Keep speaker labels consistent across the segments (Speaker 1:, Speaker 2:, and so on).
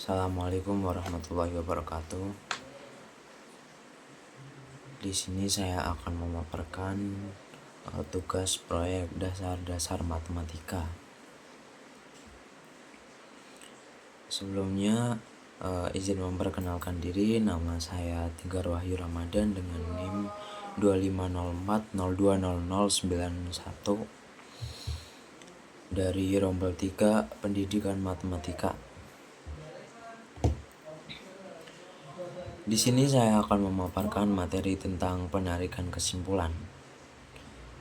Speaker 1: Assalamualaikum warahmatullahi wabarakatuh. Di sini saya akan memaparkan tugas proyek dasar-dasar matematika. Sebelumnya izin memperkenalkan diri, nama saya Tinggar Wahyu Ramadan dengan NIM 2504020091 dari Rombel 3 Pendidikan Matematika. Di sini saya akan memaparkan materi tentang penarikan kesimpulan,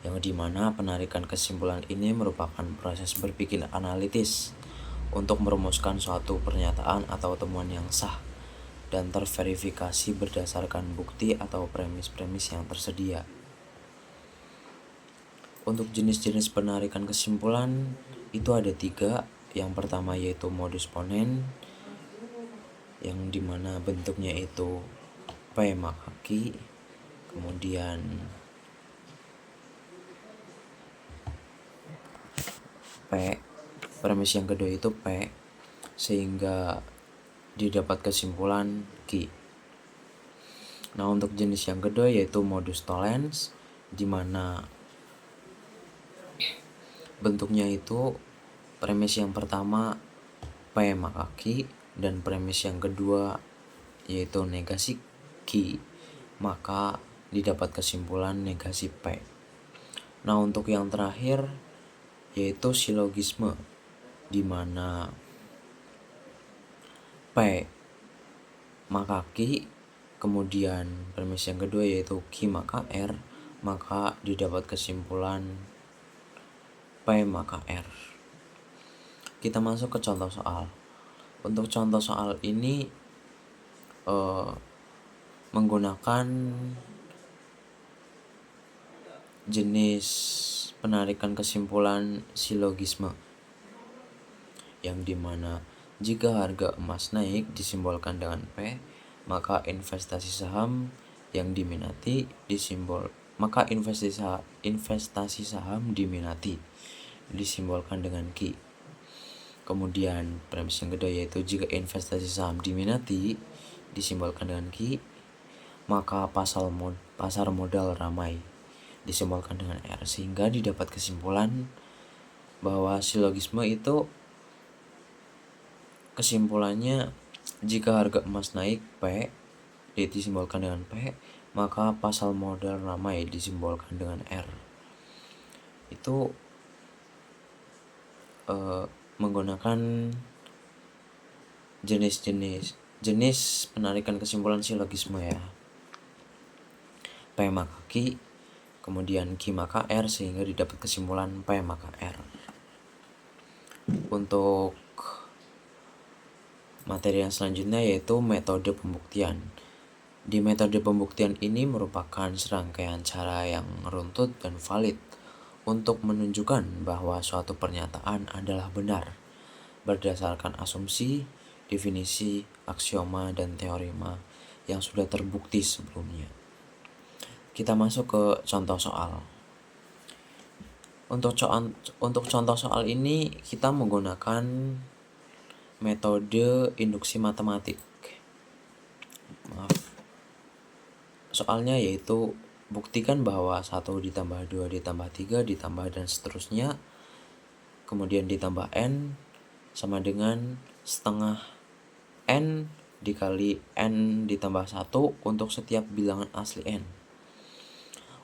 Speaker 1: yang dimana penarikan kesimpulan ini merupakan proses berpikir analitis untuk merumuskan suatu pernyataan atau temuan yang sah dan terverifikasi berdasarkan bukti atau premis-premis yang tersedia. Untuk jenis-jenis penarikan kesimpulan itu ada 3. Yang pertama yaitu modus ponen, yang dimana bentuknya itu P maka Q. Kemudian P, premis yang kedua itu P, sehingga didapat kesimpulan Q. Nah, untuk jenis yang kedua yaitu modus tollens, dimana bentuknya itu premis yang pertama P maka Q, dan premis yang kedua yaitu negasi Q, maka didapat kesimpulan negasi P. Nah, untuk yang terakhir yaitu silogisme, dimana P maka Q, kemudian premis yang kedua yaitu Q maka R, maka didapat kesimpulan P maka R. Kita masuk ke contoh soal. Untuk contoh soal ini menggunakan jenis penarikan kesimpulan silogisme, yang dimana jika harga emas naik disimbolkan dengan P, maka investasi saham yang diminati investasi saham diminati disimbolkan dengan Q. Kemudian premis yang kedua yaitu jika investasi saham diminati disimbolkan dengan Q, maka pasar modal ramai disimbolkan dengan R, sehingga didapat kesimpulan bahwa silogisme itu kesimpulannya jika harga emas naik P disimbolkan dengan P, maka pasar modal ramai disimbolkan dengan R. Itu menggunakan jenis penarikan kesimpulan silogisme ya. P maka Q, kemudian Q maka R, sehingga didapat kesimpulan P maka R. Untuk materi yang selanjutnya yaitu metode pembuktian. Di metode pembuktian ini merupakan serangkaian cara yang runtut dan valid untuk menunjukkan bahwa suatu pernyataan adalah benar berdasarkan asumsi, definisi, aksioma, dan teorema yang sudah terbukti sebelumnya. Kita masuk ke contoh soal. Untuk contoh soal ini kita menggunakan metode induksi matematik. Soalnya yaitu buktikan bahwa 1 ditambah 2 ditambah 3 ditambah dan seterusnya, kemudian ditambah N sama dengan setengah N dikali N ditambah 1 untuk setiap bilangan asli N.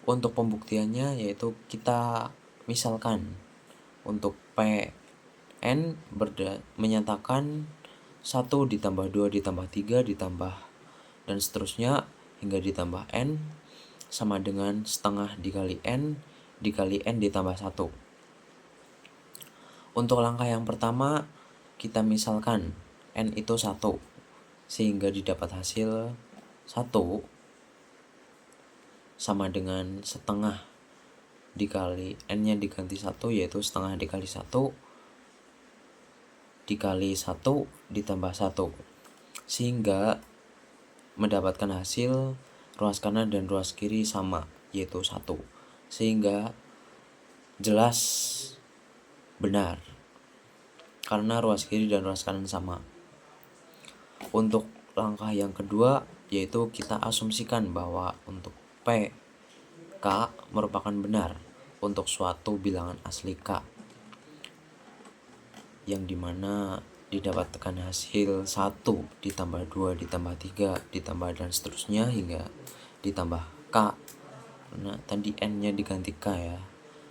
Speaker 1: Untuk pembuktiannya yaitu kita misalkan untuk N menyatakan 1 ditambah 2 ditambah 3 ditambah dan seterusnya hingga ditambah N sama dengan setengah dikali N ditambah 1. Untuk langkah yang pertama kita misalkan N itu 1, sehingga didapat hasil 1 sama dengan setengah dikali N nya diganti 1, yaitu setengah dikali 1 dikali 1 ditambah 1, sehingga mendapatkan hasil ruas kanan dan ruas kiri sama, yaitu 1, sehingga jelas benar karena ruas kiri dan ruas kanan sama. Untuk langkah yang kedua yaitu kita asumsikan bahwa untuk P, K merupakan benar untuk suatu bilangan asli K, yang dimana didapatkan hasil 1 ditambah 2 ditambah 3 ditambah dan seterusnya hingga ditambah K. Nah, tadi N-nya diganti K ya,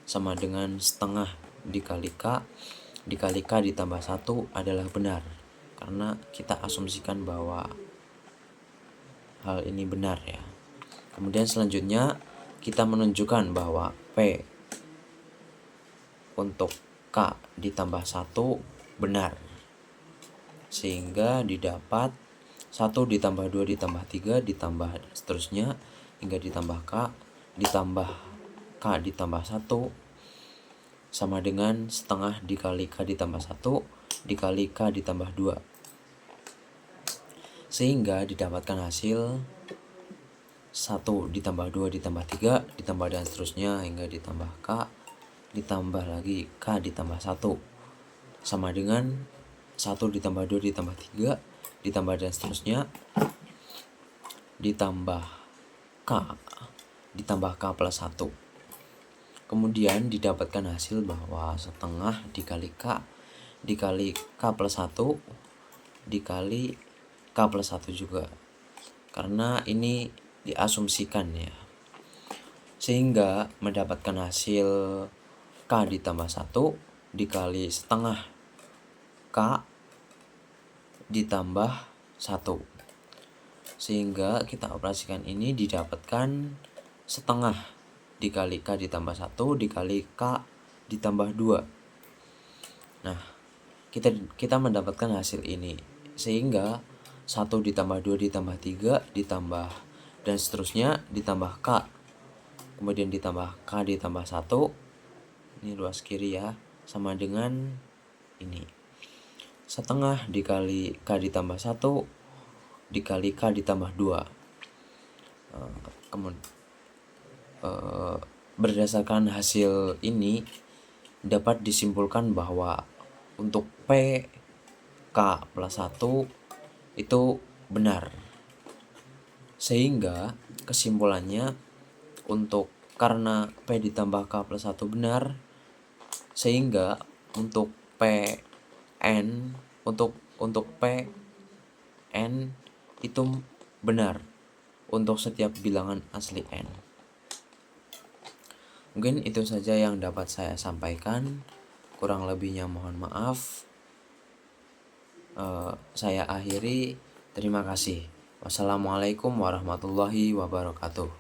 Speaker 1: sama dengan setengah dikali K ditambah 1 adalah benar, karena kita asumsikan bahwa hal ini benar ya. Kemudian selanjutnya kita menunjukkan bahwa P untuk K ditambah 1 benar, sehingga didapat 1 ditambah 2 ditambah 3 ditambah seterusnya hingga ditambah K ditambah K ditambah 1 sama dengan setengah dikali K ditambah 1 dikali K ditambah 2, sehingga didapatkan hasil 1 ditambah 2 ditambah 3 ditambah dan seterusnya hingga ditambah K ditambah lagi K ditambah 1 sama dengan 1 ditambah 2 ditambah 3 ditambah dan seterusnya ditambah K plus 1. Kemudian didapatkan hasil bahwa setengah dikali K plus 1 dikali K plus 1 juga, karena ini diasumsikan ya, sehingga mendapatkan hasil K ditambah 1 dikali setengah K ditambah 1, sehingga kita operasikan ini didapatkan setengah dikali K ditambah 1 dikali K ditambah 2. Nah, kita mendapatkan hasil ini, sehingga 1 ditambah 2 ditambah 3 ditambah dan seterusnya ditambah K, kemudian ditambah K ditambah 1, ini luas kiri ya, sama dengan ini setengah dikali K ditambah 1 dikali K ditambah 2. Berdasarkan hasil ini dapat disimpulkan bahwa untuk P K plus 1 itu benar, sehingga kesimpulannya karena P ditambah K plus 1 benar, sehingga untuk PN untuk PN itu benar untuk setiap bilangan asli N. Mungkin itu saja yang dapat saya sampaikan, kurang lebihnya mohon maaf. Saya akhiri, terima kasih. Wassalamualaikum warahmatullahi wabarakatuh.